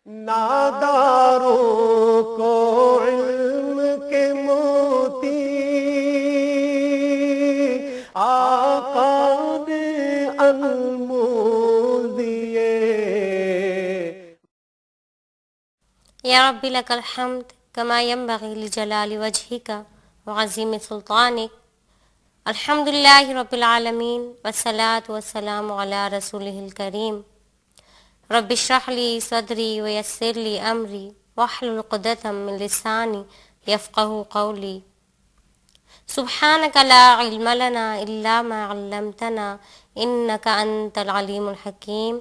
ناداروں کو علم کے موتی آقا نے انمول دیے. یا رب لک الحمد کما ینبغی لجلال وجہک وعظیم سلطانک. الحمد للہ رب العالمین والصلاة والسلام علی رسولہ الکریم. رب اشرح لی صدری ویسر لی امری واحلل عقدۃ من لسانی یفقہوا قولی. سبحانک لا علم لنا الا ما علمتنا انک انت العلیم الحکیم.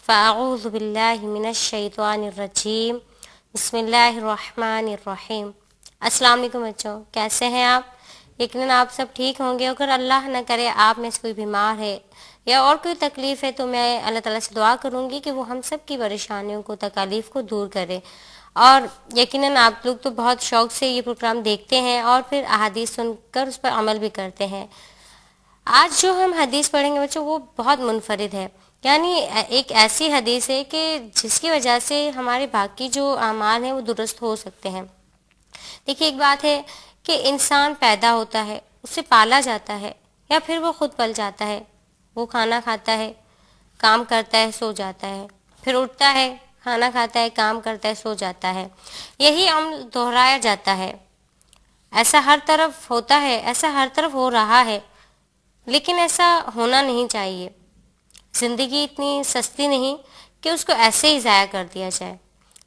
فاعوذ باللہ من الشیطان الرجیم. بسم اللہ الرحمن الرحیم. السلام علیکم بچوں، کیسے ہیں آپ؟ یقیناً آپ سب ٹھیک ہوں گے. اگر اللہ نہ کرے آپ میں سے کوئی بیمار ہے یا اور کوئی تکلیف ہے تو میں اللہ تعالیٰ سے دعا کروں گی کہ وہ ہم سب کی پریشانیوں کو، تکالیف کو دور کرے. اور یقیناً آپ لوگ تو بہت شوق سے یہ پروگرام دیکھتے ہیں اور پھر احادیث سن کر اس پر عمل بھی کرتے ہیں. آج جو ہم حدیث پڑھیں گے بچوں وہ بہت منفرد ہے، یعنی ایک ایسی حدیث ہے کہ جس کی وجہ سے ہمارے باقی جو اعمال ہیں وہ درست ہو سکتے ہیں. دیکھیے، ایک بات ہے کہ انسان پیدا ہوتا ہے، اسے پالا جاتا ہے یا پھر وہ خود پل جاتا ہے. وہ کھانا کھاتا ہے، کام کرتا ہے، سو جاتا ہے، پھر اٹھتا ہے، کھانا کھاتا ہے، کام کرتا ہے، سو جاتا ہے. یہی عمل دہرایا جاتا ہے. ایسا ہر طرف ہوتا ہے، ایسا ہر طرف ہو رہا ہے، لیکن ایسا ہونا نہیں چاہیے. زندگی اتنی سستی نہیں کہ اس کو ایسے ہی ضائع کر دیا جائے،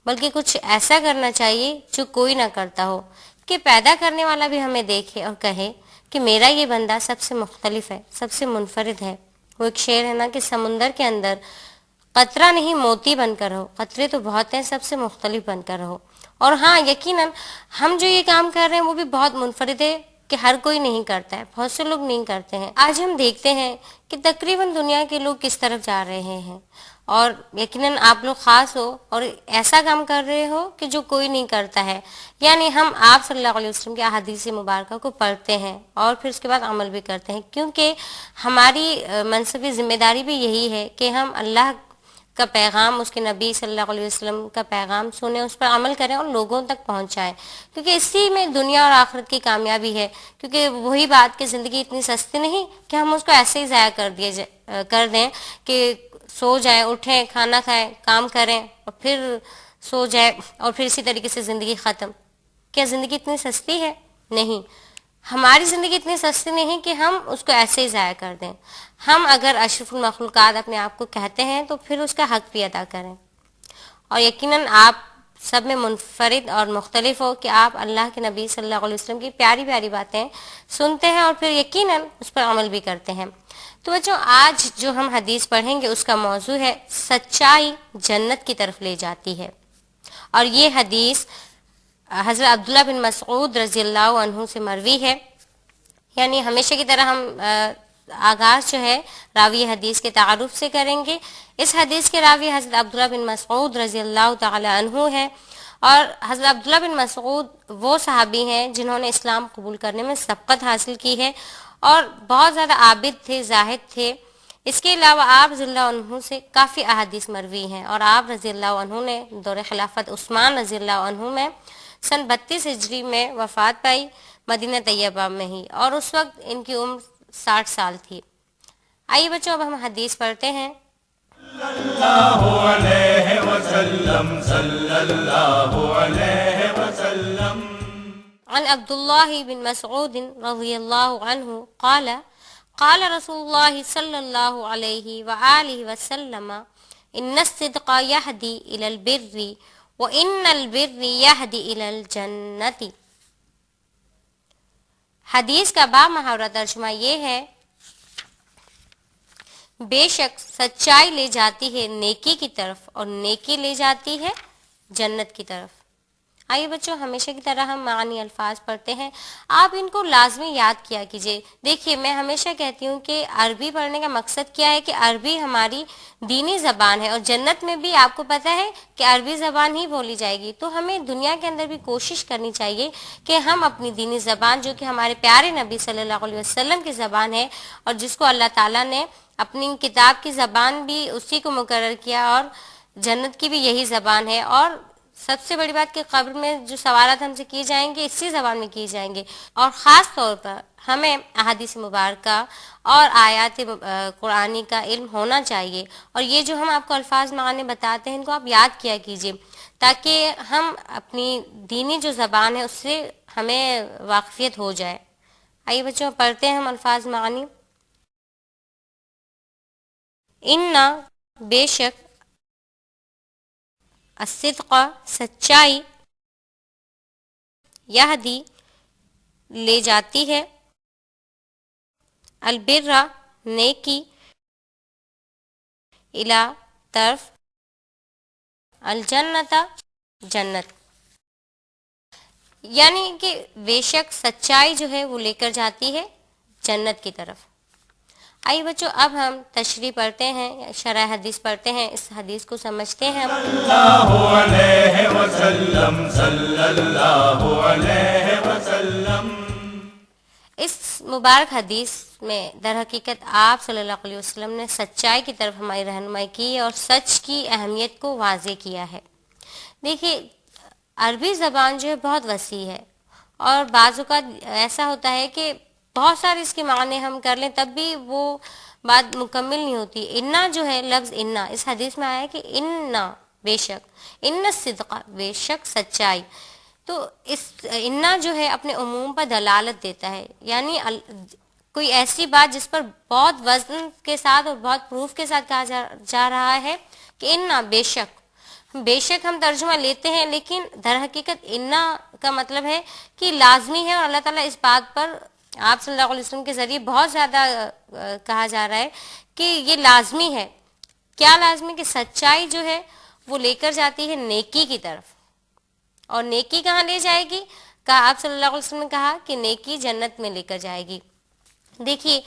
بلکہ کچھ ایسا کرنا چاہیے جو کوئی نہ کرتا ہو، کہ پیدا کرنے والا بھی ہمیں دیکھے اور کہے کہ میرا یہ بندہ سب سے مختلف ہے، سب سے منفرد ہے. وہ ایک شعر ہے نا کہ سمندر کے اندر قطرہ نہیں موتی بن کر رہو، قطرے تو بہت ہیں، سب سے مختلف بن کر رہو. اور ہاں، یقیناً ہم جو یہ کام کر رہے ہیں وہ بھی بہت منفرد ہے کہ ہر کوئی نہیں کرتا ہے، بہت سے لوگ نہیں کرتے ہیں. آج ہم دیکھتے ہیں کہ تقریباً دنیا کے لوگ کس طرف جا رہے ہیں، اور یقیناً آپ لوگ خاص ہو اور ایسا کام کر رہے ہو کہ جو کوئی نہیں کرتا ہے. یعنی ہم آپ صلی اللہ علیہ وسلم کے احادیث مبارکہ کو پڑھتے ہیں اور پھر اس کے بعد عمل بھی کرتے ہیں، کیونکہ ہماری منصبی ذمہ داری بھی یہی ہے کہ ہم اللہ کا پیغام، اس کے نبی صلی اللہ علیہ وسلم کا پیغام سنیں، اس پر عمل کریں اور لوگوں تک پہنچائیں، کیونکہ اسی میں دنیا اور آخرت کی کامیابی ہے. کیونکہ وہی بات کہ زندگی اتنی سستی نہیں کہ ہم اس کو ایسے ہی ضائع کر دیں کہ سو جائیں، اٹھیں، کھانا کھائیں، کام کریں اور پھر سو جائیں اور پھر اسی طریقے سے زندگی ختم. کیا زندگی اتنی سستی ہے؟ نہیں، ہماری زندگی اتنی سستی نہیں کہ ہم اس کو ایسے ہی ضائع کر دیں. ہم اگر اشرف المخلوقات اپنے آپ کو کہتے ہیں تو پھر اس کا حق بھی ادا کریں. اور یقیناً آپ سب میں منفرد اور مختلف ہو کہ آپ اللہ کے نبی صلی اللہ علیہ وسلم کی پیاری پیاری باتیں سنتے ہیں اور پھر یقیناً اس پر عمل بھی کرتے ہیں. تو بچوں، آج جو ہم حدیث پڑھیں گے اس کا موضوع ہے سچائی جنت کی طرف لے جاتی ہے. اور یہ حدیث حضرت عبداللہ بن مسعود رضی اللہ عنہ سے مروی ہے. یعنی ہمیشہ کی طرح ہم آغاز جو ہے راوی حدیث کے تعارف سے کریں گے. اس حدیث کے راوی حضرت عبداللہ بن مسعود رضی اللہ تعالی عنہ ہے، اور حضرت عبداللہ بن مسعود وہ صحابی ہیں جنہوں نے اسلام قبول کرنے میں سبقت حاصل کی ہے اور بہت زیادہ عابد تھے، زاہد تھے. اس کے علاوہ آپ رضی اللہ عنہ سے کافی احادیث مروی ہیں، اور آپ رضی اللہ عنہ نے دور خلافت عثمان رضی اللہ عنہ میں سن 32 ہجری میں وفات پائی، مدینہ طیبہ میں ہی، اور اس وقت ان کی عمر 60 سال تھی. آئیے بچوں، اب ہم حدیث پڑھتے ہیں. اللہ علیہ وسلم صلی اللہ علیہ وسلم. عن عبداللہ بن مسعود رضی اللہ عنہ قال قال رسول اللہ صلی اللہ علیہ وآلہ وسلم ان الصدق یہدی الی البر وان البر یہدی الی الجنت. حدیث کا با محاورہ ترجمہ یہ ہے: بے شک سچائی لے جاتی ہے نیکی کی طرف اور نیکی لے جاتی ہے جنت کی طرف. آئیے بچوں، ہمیشہ کی طرح ہم معنی الفاظ پڑھتے ہیں، آپ ان کو لازمی یاد کیا کیجئے. دیکھیے، میں ہمیشہ کہتی ہوں کہ عربی پڑھنے کا مقصد کیا ہے کہ عربی ہماری دینی زبان ہے، اور جنت میں بھی آپ کو پتہ ہے کہ عربی زبان ہی بولی جائے گی. تو ہمیں دنیا کے اندر بھی کوشش کرنی چاہیے کہ ہم اپنی دینی زبان، جو کہ ہمارے پیارے نبی صلی اللہ علیہ وسلم کی زبان ہے اور جس کو اللہ تعالیٰ نے اپنی کتاب کی زبان بھی اسی کو مقرر کیا اور جنت کی بھی یہی زبان ہے، اور سب سے بڑی بات کہ قبر میں جو سوالات ہم سے کیے جائیں گے اسی زبان میں کیے جائیں گے، اور خاص طور پر ہمیں احادیث مبارکہ اور آیات قرآنی کا علم ہونا چاہیے، اور یہ جو ہم آپ کو الفاظ معانی بتاتے ہیں ان کو آپ یاد کیا کیجیے تاکہ ہم اپنی دینی جو زبان ہے اس سے ہمیں واقفیت ہو جائے۔ آئیے بچوں پڑھتے ہیں ہم الفاظ معانی۔ اِنَّ بے شک، الصدق سچائی، یہدی لے جاتی ہے، البر نیکی، الی طرف، الجنت جنت، یعنی کہ بے شک سچائی جو ہے وہ لے کر جاتی ہے جنت کی طرف۔ آئیے بچوں اب ہم تشریح پڑھتے ہیں، شرح حدیث پڑھتے ہیں، اس حدیث کو سمجھتے ہیں ہم۔ اللہ علیہ وسلم، صلی اللہ علیہ وسلم۔ اس مبارک حدیث میں در حقیقت آپ صلی اللہ علیہ وسلم نے سچائی کی طرف ہماری رہنمائی کی ہے اور سچ کی اہمیت کو واضح کیا ہے۔ دیکھیے عربی زبان جو ہے بہت وسیع ہے، اور بعض اوقات ایسا ہوتا ہے کہ بہت سارے اس کے معنی ہم کر لیں تب بھی وہ بات مکمل نہیں ہوتی۔ انا جو ہے لفظ انا اس حدیث میں آیا ہے کہ انا بے شک، ان الصدق بے شک سچائی، تو اس انا جو ہے اپنے عموم پر دلالت دیتا ہے، یعنی کوئی ایسی بات جس پر بہت وزن کے ساتھ اور بہت پروف کے ساتھ کہا جا رہا ہے کہ انا بے شک۔ بے شک ہم ترجمہ لیتے ہیں لیکن در حقیقت انا کا مطلب ہے کہ لازمی ہے، اور اللہ تعالیٰ اس بات پر آپ صلی اللہ علیہ وسلم کے ذریعے بہت زیادہ کہا جا رہا ہے کہ یہ لازمی ہے۔ کیا لازمی؟ کہ سچائی جو ہے وہ لے کر جاتی ہے نیکی کی طرف، اور نیکی کہاں لے جائے گی؟ کہا آپ صلی اللہ علیہ وسلم نے کہا کہ نیکی جنت میں لے کر جائے گی۔ دیکھیے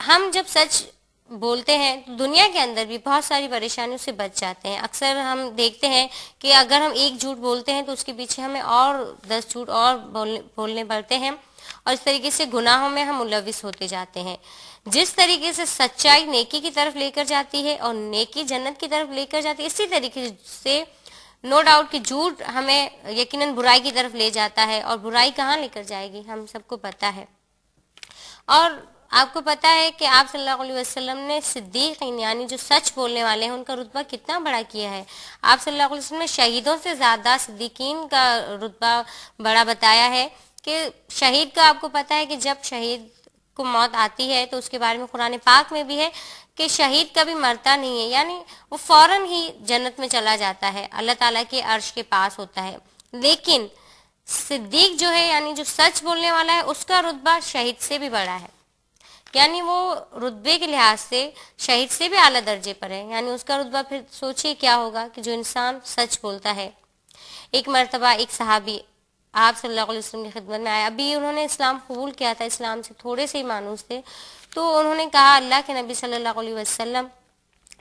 ہم جب سچ بولتے ہیں تو دنیا کے اندر بھی بہت ساری پریشانیوں سے بچ جاتے ہیں۔ اکثر ہم دیکھتے ہیں کہ اگر ہم ایک جھوٹ بولتے ہیں تو اس کے پیچھے ہمیں اور 10 جھوٹ اور بولنے پڑتے ہیں، اور اس طریقے سے گناہوں میں ہم ملوث ہوتے جاتے ہیں۔ جس طریقے سے سچائی نیکی کی طرف لے کر جاتی ہے اور نیکی جنت کی طرف لے کر جاتی ہے، اسی طریقے سے نو ڈاؤٹ کہ جھوٹ ہمیں یقیناً برائی کی طرف لے جاتا ہے، اور برائی کہاں لے کر جائے گی ہم سب کو پتہ ہے۔ اور آپ کو پتہ ہے کہ آپ صلی اللہ علیہ وسلم نے صدیقین یعنی جو سچ بولنے والے ہیں ان کا رتبہ کتنا بڑا کیا ہے۔ آپ صلی اللہ علیہ وسلم نے شہیدوں سے زیادہ صدیقین کا رتبہ بڑا بتایا ہے، کہ شہید کا آپ کو پتہ ہے کہ جب شہید کو موت آتی ہے تو اس کے بارے میں قرآن پاک میں بھی ہے کہ شہید کبھی مرتا نہیں ہے، یعنی وہ فوراً ہی جنت میں چلا جاتا ہے، اللہ تعالیٰ کے عرش کے پاس ہوتا ہے۔ لیکن صدیق جو ہے یعنی جو سچ بولنے والا ہے اس کا رتبہ شہید سے بھی بڑا ہے، یعنی وہ رتبے کے لحاظ سے شہید سے بھی اعلیٰ درجے پر ہے، یعنی اس کا رتبہ پھر سوچئے کیا ہوگا کہ جو انسان سچ بولتا ہے۔ ایک مرتبہ ایک صحابی آپ صلی اللہ علیہ وسلم کی خدمت میں آیا، ابھی انہوں نے اسلام قبول کیا تھا، اسلام سے تھوڑے سے ہی مانوس تھے، تو انہوں نے کہا اللہ کے نبی صلی اللہ علیہ وسلم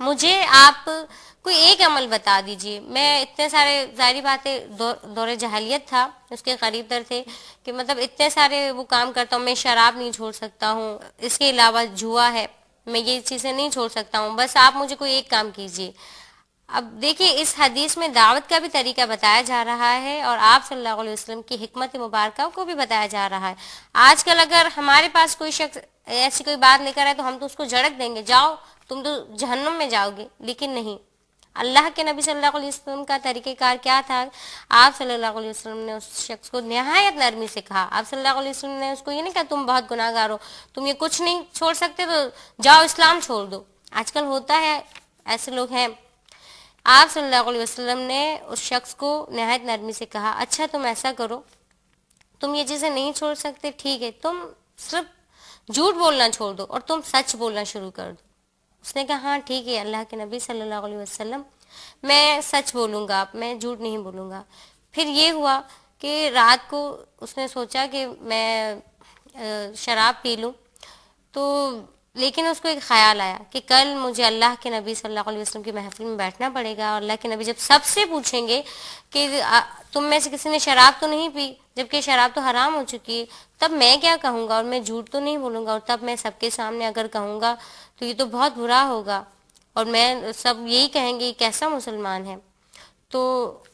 مجھے آپ کوئی ایک عمل بتا دیجئے۔ میں اتنے سارے ظاہری باتیں دور جاہلیت تھا، اس کے قریب تر تھے کہ مطلب اتنے سارے وہ کام کرتا ہوں، میں شراب نہیں چھوڑ سکتا ہوں، اس کے علاوہ جوا ہے، میں یہ چیزیں نہیں چھوڑ سکتا ہوں، بس آپ مجھے کوئی ایک کام کیجئے۔ اب دیکھیے اس حدیث میں دعوت کا بھی طریقہ بتایا جا رہا ہے، اور آپ صلی اللہ علیہ وسلم کی حکمت مبارکہ کو بھی بتایا جا رہا ہے۔ آج کل اگر ہمارے پاس کوئی شخص ایسی کوئی بات لے کر آئے تو ہم تو اس کو جھڑک دیں گے، جاؤ تم تو جہنم میں جاؤ گے، لیکن نہیں، اللہ کے نبی صلی اللہ علیہ وسلم کا طریقہ کار کیا تھا؟ آپ صلی اللہ علیہ وسلم نے اس شخص کو نہایت نرمی سے کہا۔ آپ صلی اللہ علیہ وسلم نے اس کو یہ نہیں کہا تم بہت گناہ گار ہو، تم یہ کچھ نہیں چھوڑ سکتے تو جاؤ اسلام چھوڑ دو۔ آج کل ہوتا ہے، ایسے لوگ ہیں۔ آپ صلی اللہ علیہ وسلم نے اس شخص کو نہایت نرمی سے کہا اچھا تم ایسا کرو، تم یہ چیزیں نہیں چھوڑ سکتے، ٹھیک ہے، تم صرف جھوٹ بولنا چھوڑ دو اور تم سچ بولنا شروع کر دو۔ اس نے کہا ہاں ٹھیک ہے اللہ کے نبی صلی اللہ علیہ وسلم، میں سچ بولوں گا، میں جھوٹ نہیں بولوں گا۔ پھر یہ ہوا کہ رات کو اس نے سوچا کہ میں شراب پی لوں، تو لیکن اس کو ایک خیال آیا کہ کل مجھے اللہ کے نبی صلی اللہ علیہ وسلم کی محفل میں بیٹھنا پڑے گا، اور اللہ کے نبی جب سب سے پوچھیں گے کہ تم میں سے کسی نے شراب تو نہیں پی، جبکہ شراب تو حرام ہو چکی ہے، تب میں کیا کہوں گا، اور میں جھوٹ تو نہیں بولوں گا، اور تب میں سب کے سامنے اگر کہوں گا تو یہ تو بہت برا ہوگا۔ اور میں سب یہی کہیں گے کیسا مسلمان ہے، تو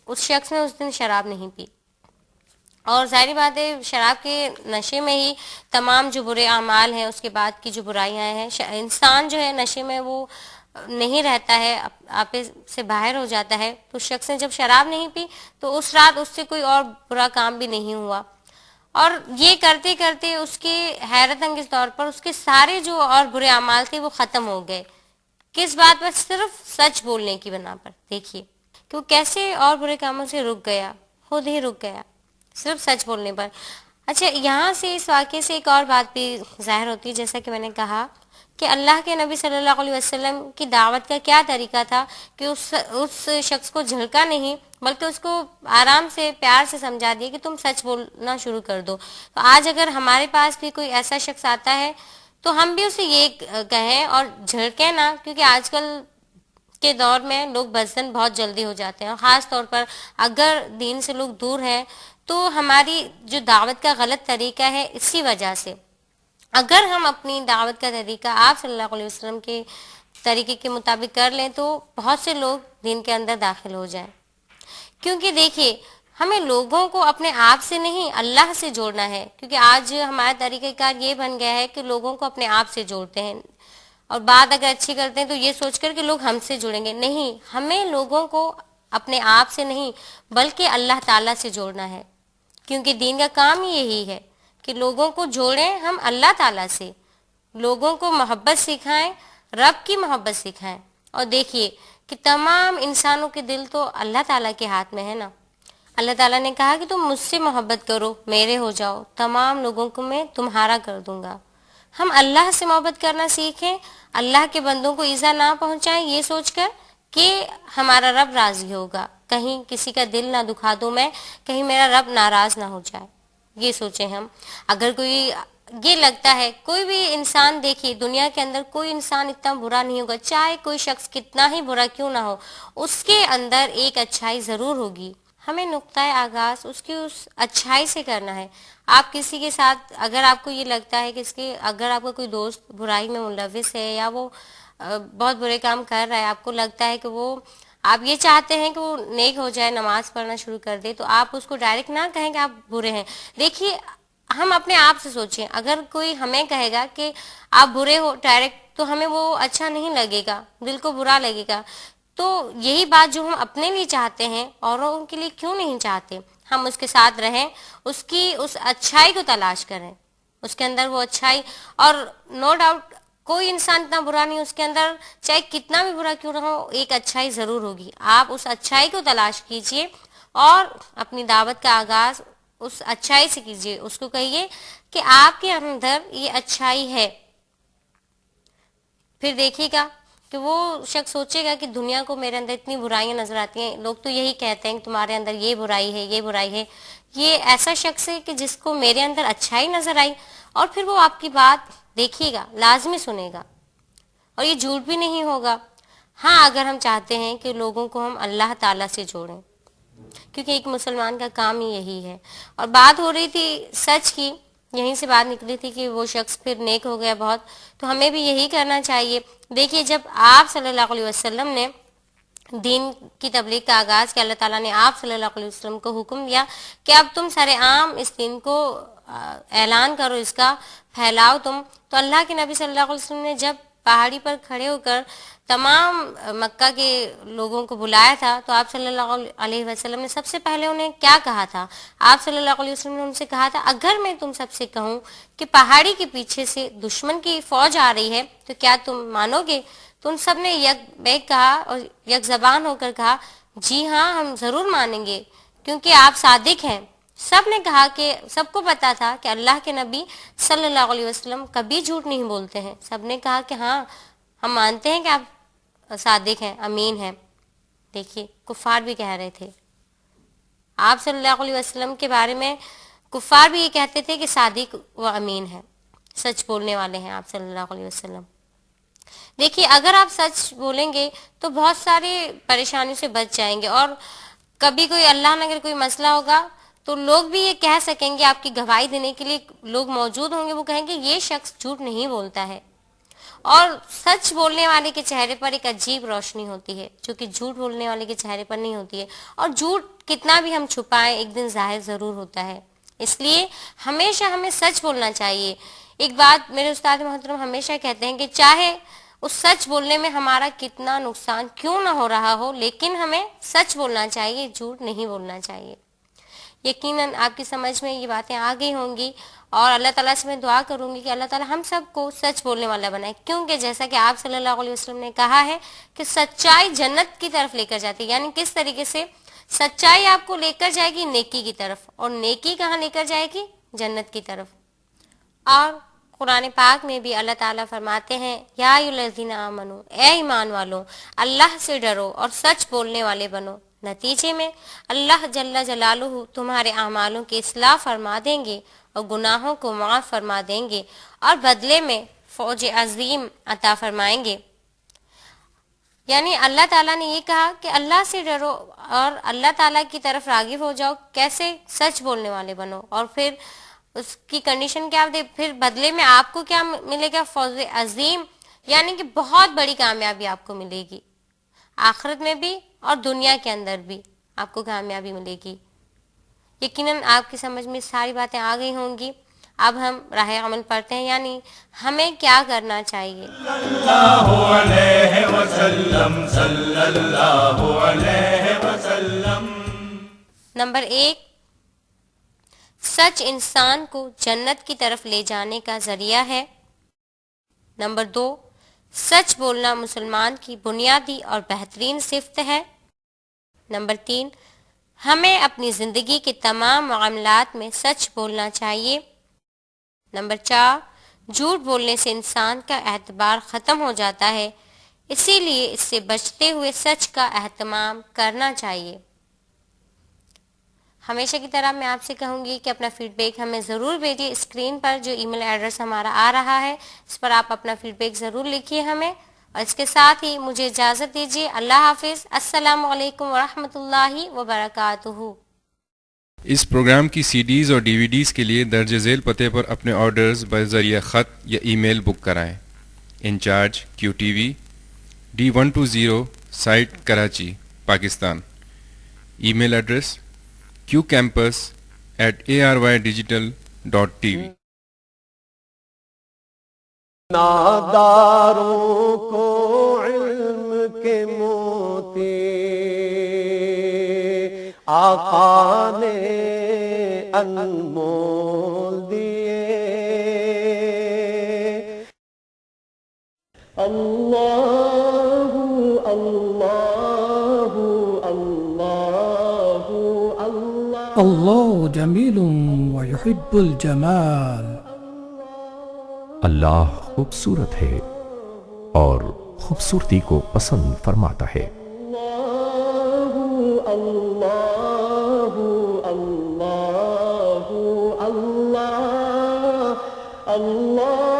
اس شخص نے اس دن شراب نہیں پی. اور ظاہری بات ہے شراب کے نشے میں ہی تمام جو برے اعمال ہیں اس کے بعد کی جو برائیاں ہیں، انسان جو ہے نشے میں وہ نہیں رہتا ہے، آپے سے باہر ہو جاتا ہے. تو شخص نے جب شراب نہیں پی تو اس رات اس سے کوئی اور برا کام بھی نہیں ہوا، اور یہ کرتے کرتے اس کے حیرت انگیز طور پر اس کے سارے جو اور برے اعمال تھے وہ ختم ہو گئے. کس بات پر؟ صرف سچ بولنے کی بنا پر. دیکھیے کہ وہ کیسے اور برے کاموں سے رک گیا، خود ہی رک گیا صرف سچ بولنے پر. اچھا، یہاں سے اس واقعے سے ایک اور بات بھی ظاہر ہوتی ہے، جیسا کہ میں نے کہا کہ اللہ کے نبی صلی اللہ علیہ وسلم کی دعوت کا کیا طریقہ تھا کہ اس شخص کو جھڑکا نہیں بلکہ اس کو آرام سے پیار سے سمجھا دیا کہ تم سچ بولنا شروع کر دو. تو آج اگر ہمارے پاس بھی کوئی ایسا شخص آتا ہے تو ہم بھی اسے یہ کہیں اور جھڑکیں نہ، کیونکہ آج کل کے دور میں لوگ بزدل بہت جلدی ہو جاتے ہیں، اور خاص طور پر اگر دین سے لوگ دور ہیں تو ہماری جو دعوت کا غلط طریقہ ہے اسی وجہ سے. اگر ہم اپنی دعوت کا طریقہ آپ صلی اللہ علیہ وسلم کے طریقے کے مطابق کر لیں تو بہت سے لوگ دین کے اندر داخل ہو جائیں. کیونکہ دیکھیے ہمیں لوگوں کو اپنے آپ سے نہیں اللہ سے جوڑنا ہے، کیونکہ آج ہمارا طریقہ کار یہ بن گیا ہے کہ لوگوں کو اپنے آپ سے جوڑتے ہیں، اور بات اگر اچھی کرتے ہیں تو یہ سوچ کر کہ لوگ ہم سے جڑیں گے. نہیں، ہمیں لوگوں کو اپنے آپ سے نہیں بلکہ اللہ تعالیٰ سے جوڑنا ہے، کیونکہ دین کا کام ہی یہی ہے کہ لوگوں کو جوڑیں ہم اللہ تعالیٰ سے، لوگوں کو محبت سکھائیں، رب کی محبت سکھائیں. اور دیکھیے کہ تمام انسانوں کے دل تو اللہ تعالیٰ کے ہاتھ میں ہے نا. اللہ تعالیٰ نے کہا کہ تم مجھ سے محبت کرو، میرے ہو جاؤ، تمام لوگوں کو میں تمہارا کر دوں گا. ہم اللہ سے محبت کرنا سیکھیں، اللہ کے بندوں کو ایذا نہ پہنچائیں یہ سوچ کر کہ ہمارا رب راضی ہوگا، کہیں کسی کا دل نہ دکھا دوں میں، کہیں میرا رب ناراض نہ ہو جائے، یہ سوچیں ہم. اگر کوئی یہ لگتا ہے کوئی بھی انسان، دیکھیے دنیا کے اندر کوئی انسان اتنا برا نہیں ہوگا، چاہے کوئی شخص کتنا ہی برا کیوں نہ ہو، اس کے اندر ایک اچھائی ضرور ہوگی. ہمیں نقطۂ آغاز اس کی اس اچھائی سے کرنا ہے. آپ کسی کے ساتھ اگر آپ کو یہ لگتا ہے کہ اگر آپ کا کوئی دوست برائی میں ملوث ہے یا وہ بہت برے کام کر رہا ہے، آپ کو لگتا ہے کہ وہ آپ یہ چاہتے ہیں کہ وہ نیک ہو جائے، نماز پڑھنا شروع کر دے، تو آپ اس کو ڈائریکٹ نہ کہیں کہ آپ برے ہیں. دیکھیے ہم اپنے آپ سے سوچیں، اگر کوئی ہمیں کہے گا کہ آپ برے ہو ڈائریکٹ تو ہمیں وہ اچھا نہیں لگے گا، دل کو برا لگے گا. تو یہی بات جو ہم اپنے لیے چاہتے ہیں اوروں کے لیے کیوں نہیں چاہتے؟ ہم اس کے ساتھ رہیں، اس کی اس اچھائی کو تلاش کریں، اس کے اندر وہ اچھائی. اور نو ڈاؤٹ کوئی انسان اتنا برا نہیں، اس کے اندر چاہے کتنا بھی برا کیوں نہ ہو ایک اچھائی ضرور ہوگی. آپ اس اچھائی کو تلاش کیجئے اور اپنی دعوت کا آغاز اس اچھائی سے کیجئے. اس کو کہیے کہ آپ کے اندر یہ اچھائی ہے. پھر دیکھیے گا کہ وہ شخص سوچے گا کہ دنیا کو میرے اندر اتنی برائیاں نظر آتی ہیں، لوگ تو یہی کہتے ہیں کہ تمہارے اندر یہ برائی ہے، یہ برائی ہے. یہ ایسا شخص ہے کہ جس کو میرے اندر اچھائی نظر آئی، اور پھر وہ آپ کی بات دیکھیے گا، لازمی سنے گا، اور یہ جھوٹ بھی نہیں ہوگا. ہاں، اگر ہم چاہتے ہیں کہ لوگوں کو ہم اللہ تعالیٰ سے جوڑیں، کیونکہ ایک مسلمان کا کام ہی یہی ہے. اور بات ہو رہی تھی سچ کی، یہیں سے بات نکلی تھی کہ وہ شخص پھر نیک ہو گیا بہت، تو ہمیں بھی یہی کرنا چاہیے. دیکھیے جب آپ صلی اللہ علیہ وسلم نے دین کی تبلیغ کا آغاز کیا، اللہ تعالیٰ نے آپ صلی اللہ علیہ وسلم کو حکم دیا کہ اب تم سارے عام اس دین کو اعلان کرو، اس کا پھیلاؤ تم. تو اللہ کے نبی صلی اللہ علیہ وسلم نے جب پہاڑی پر کھڑے ہو کر تمام مکہ کے لوگوں کو بلایا تھا تو آپ صلی اللہ علیہ وسلم نے سب سے پہلے انہیں کیا کہا تھا؟ آپ صلی اللہ علیہ وسلم نے ان سے کہا تھا اگر میں تم سب سے کہوں کہ پہاڑی کے پیچھے سے دشمن کی فوج آ رہی ہے تو کیا تم مانو گے؟ تو ان سب نے یک بیک کہا اور یک زبان ہو کر کہا جی ہاں ہم ضرور مانیں گے کیونکہ آپ صادق ہیں. سب نے کہا کہ سب کو پتا تھا کہ اللہ کے نبی صلی اللہ علیہ وسلم کبھی جھوٹ نہیں بولتے ہیں. سب نے کہا کہ ہاں ہم مانتے ہیں کہ آپ صادق ہیں، امین ہیں. دیکھیے کفار بھی کہہ رہے تھے آپ صلی اللہ علیہ وسلم کے بارے میں، کفار بھی یہ کہتے تھے کہ صادق و امین ہے، سچ بولنے والے ہیں آپ صلی اللہ علیہ وسلم. دیکھیے اگر آپ سچ بولیں گے تو بہت ساری پریشانیوں سے بچ جائیں گے، اور کبھی کوئی اللہ نہ اگر کوئی مسئلہ ہوگا تو لوگ بھی یہ کہہ سکیں گے، آپ کی گواہی دینے کے لیے لوگ موجود ہوں گے، وہ کہیں گے یہ شخص جھوٹ نہیں بولتا ہے. اور سچ بولنے والے کے چہرے پر ایک عجیب روشنی ہوتی ہے جو کہ جھوٹ بولنے والے کے چہرے پر نہیں ہوتی ہے، اور جھوٹ کتنا بھی ہم چھپائیں ایک دن ظاہر ضرور ہوتا ہے، اس لیے ہمیشہ ہمیں سچ بولنا چاہیے۔ ایک بات میرے استاد محترم ہمیشہ کہتے ہیں کہ چاہے اس سچ بولنے میں ہمارا کتنا نقصان کیوں نہ ہو رہا ہو، لیکن ہمیں سچ بولنا چاہیے، جھوٹ نہیں بولنا چاہیے۔ یقیناً آپ کی سمجھ میں یہ باتیں آ گئی ہوں گی، اور اللہ تعالیٰ سے میں دعا کروں گی کہ اللہ تعالیٰ ہم سب کو سچ بولنے والا بنائے، کیونکہ جیسا کہ آپ صلی اللہ علیہ وسلم نے کہا ہے کہ سچائی جنت کی طرف لے کر جاتی ہے، یعنی کس طریقے سے سچائی آپ کو لے کر جائے گی نیکی کی طرف، اور نیکی کہاں لے کر جائے گی؟ جنت کی طرف۔ اور قرآن پاک میں بھی اللہ تعالیٰ فرماتے ہیں یا ایھا الذین آمنو، اے ایمان والو، اللہ سے ڈرو اور سچ بولنے والے بنو، نتیجے میں اللہ جل جلالہ تمہارے اعمالوں کی اصلاح فرما دیں گے اور گناہوں کو معاف فرما دیں گے، اور بدلے میں فوج عظیم عطا فرمائیں گے۔ یعنی اللہ تعالیٰ نے یہ کہا کہ اللہ سے ڈرو اور اللہ تعالیٰ کی طرف راغب ہو جاؤ، کیسے؟ سچ بولنے والے بنو، اور پھر اس کی کنڈیشن کیا دے؟ پھر بدلے میں آپ کو کیا ملے گا؟ فوز عظیم، یعنی کہ بہت بڑی کامیابی آپ کو ملے گی، آخرت میں بھی اور دنیا کے اندر بھی آپ کو کامیابی ملے گی۔ یقیناً آپ کی سمجھ میں ساری باتیں آ گئی ہوں گی۔ اب ہم راہ عمل پڑھتے ہیں، یعنی ہمیں کیا کرنا چاہیے۔ اللہ علیہ وسلم صلی اللہ علیہ وسلم۔ نمبر 1، سچ انسان کو جنت کی طرف لے جانے کا ذریعہ ہے۔ نمبر 2، سچ بولنا مسلمان کی بنیادی اور بہترین صفت ہے۔ نمبر 3، ہمیں اپنی زندگی کے تمام معاملات میں سچ بولنا چاہیے۔ نمبر 4، جھوٹ بولنے سے انسان کا اعتبار ختم ہو جاتا ہے، اسی لیے اس سے بچتے ہوئے سچ کا اہتمام کرنا چاہیے۔ ہمیشہ کی طرح میں آپ سے کہوں گی کہ اپنا فیڈ بیک ہمیں ضرور بھیجیے۔ اسکرین پر جو ای میل ایڈریس ہمارا آ رہا ہے اس پر آپ اپنا فیڈ بیک ضرور لکھیے ہمیں، اور اس کے ساتھ ہی مجھے اجازت دیجیے۔ اللہ حافظ، السلام علیکم ورحمۃ اللہ وبرکاتہ۔ اس پروگرام کی سی ڈیز اور ڈی وی ڈیز کے لیے درج ذیل پتے پر اپنے آرڈرز بذریعہ خط یا ای میل بک کرائیں۔ Incharge QTV D120 site Karachi, Pakistan. Email address qcampus@arydigital.tv۔ ناداروں کو علم کے موتی آقا نے انمول دیے۔ اللہ اللہ اللہ اللہ اللہ جمیل ویحب الجمال۔ اللہ خوبصورت ہے اور خوبصورتی کو پسند فرماتا ہے۔ اللہ اللہ اللہ اللہ اللہ